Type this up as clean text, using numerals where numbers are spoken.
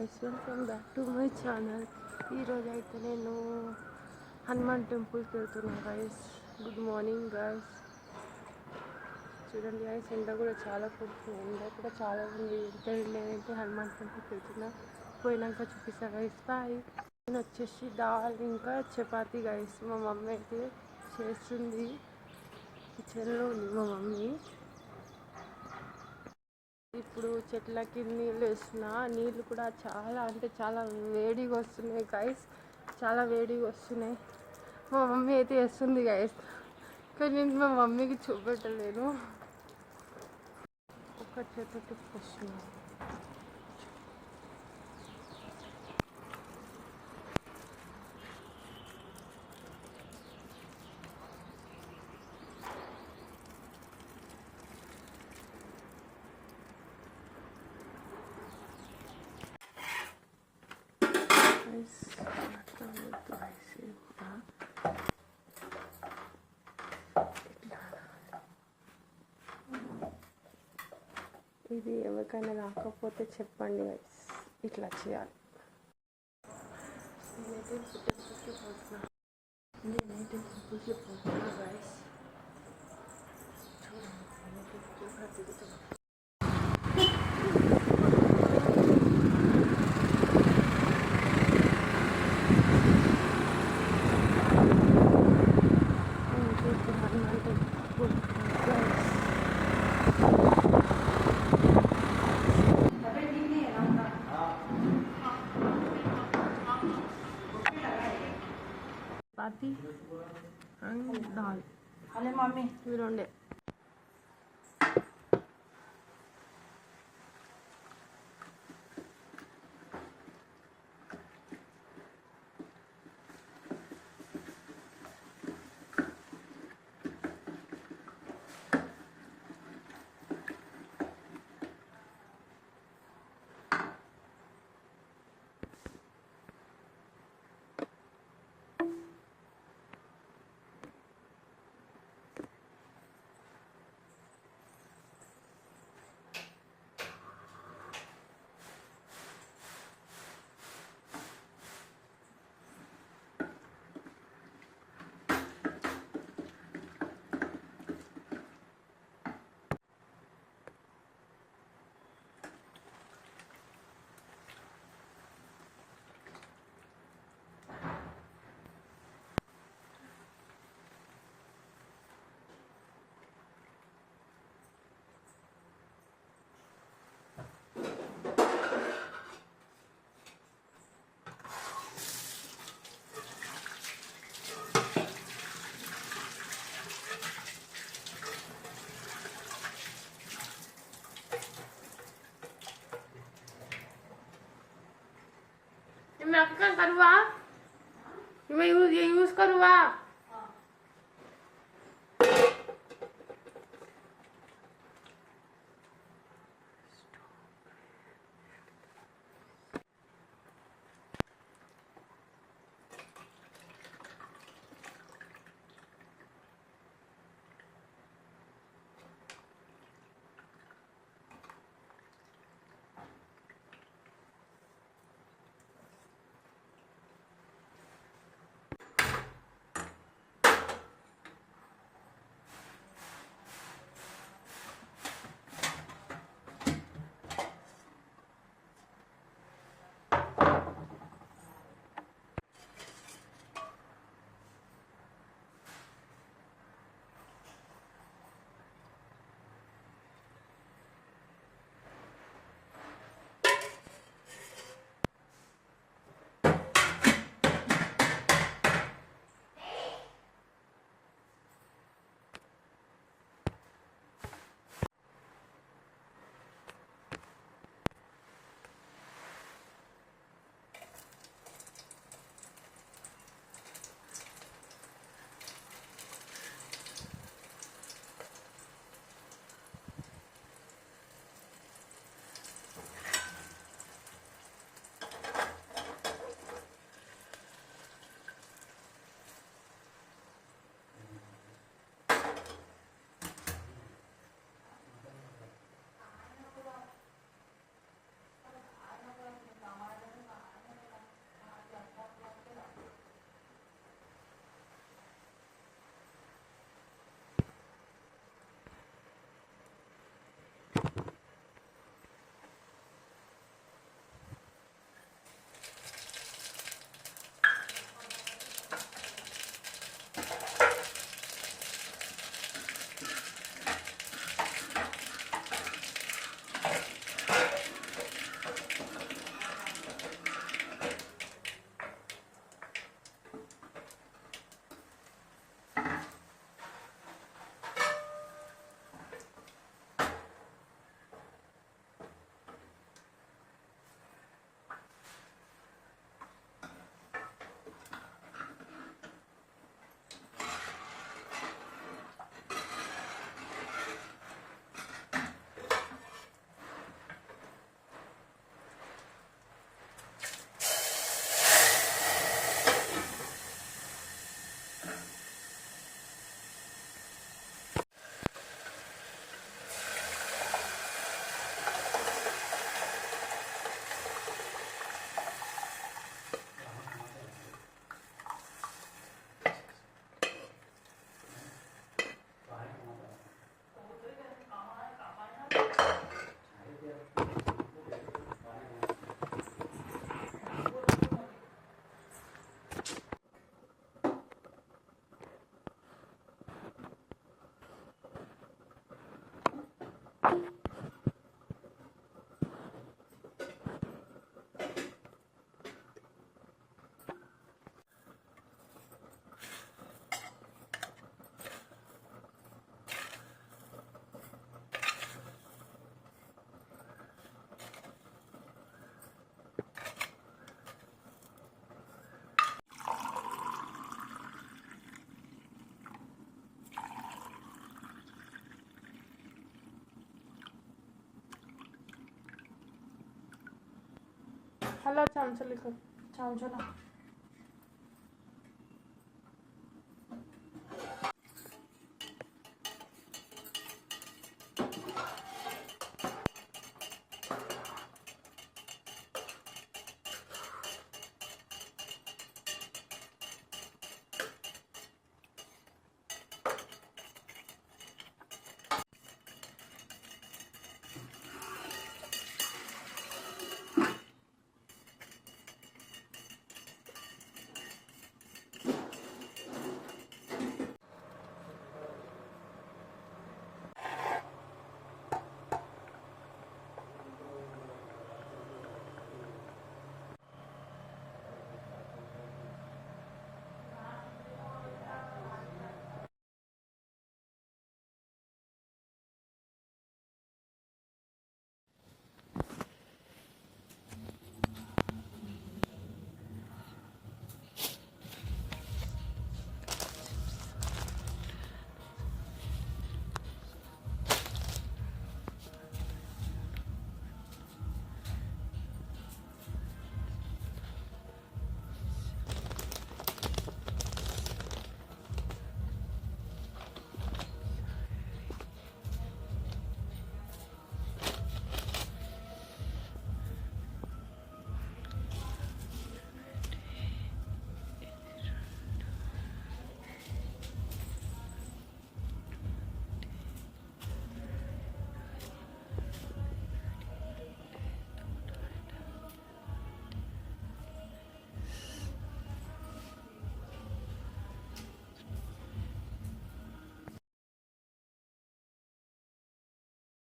guys, welcome back to my channel. ఈరోజు అయితే నేను హనుమాన్ టెంపుల్కి వెళ్తున్నాను గైస్. Good morning guys. చూడండి గైస్, ఎండ కూడా చాలా కొడుతుంది, ఎండ కూడా చాలా ఉంది. నేనైతే హనుమాన్ టెంపుల్కి వెళ్తున్నా, పోయినాక చూపిస్తా గైస్. బాయ్. నేను వచ్చేసి దాల్ ఇంకా చపాతీ గైస్. మా మమ్మీ అయితే చేస్తుంది, కిచెన్లో ఉంది మా మమ్మీ. ఇప్పుడు చెట్లకి నీళ్ళు వేస్తున్నా, నీళ్ళు కూడా చాలా అంటే చాలా వేడిగా వస్తున్నాయి గైస్, చాలా వేడిగా వస్తున్నాయి. మా మమ్మీ అయితే వేస్తుంది గైస్, కానీ నేను మా మమ్మీకి చూపెట్టలేను. ఒక చేతికి వస్తున్నా. ఇది ఎవరికైనా రాకపోతే చెప్పండి గైస్, ఇట్లా చేయాలి. నేనైతే టెంపుల్కి పోతున్నా గైస్. చూడండి, చపాతీ అండ్ దాల్. అదే మమ్మీ ఇవి రెండే. मैं क्या करूँगा, मैं यूज करूँगा. అలా చెంచలిక చెంచాలా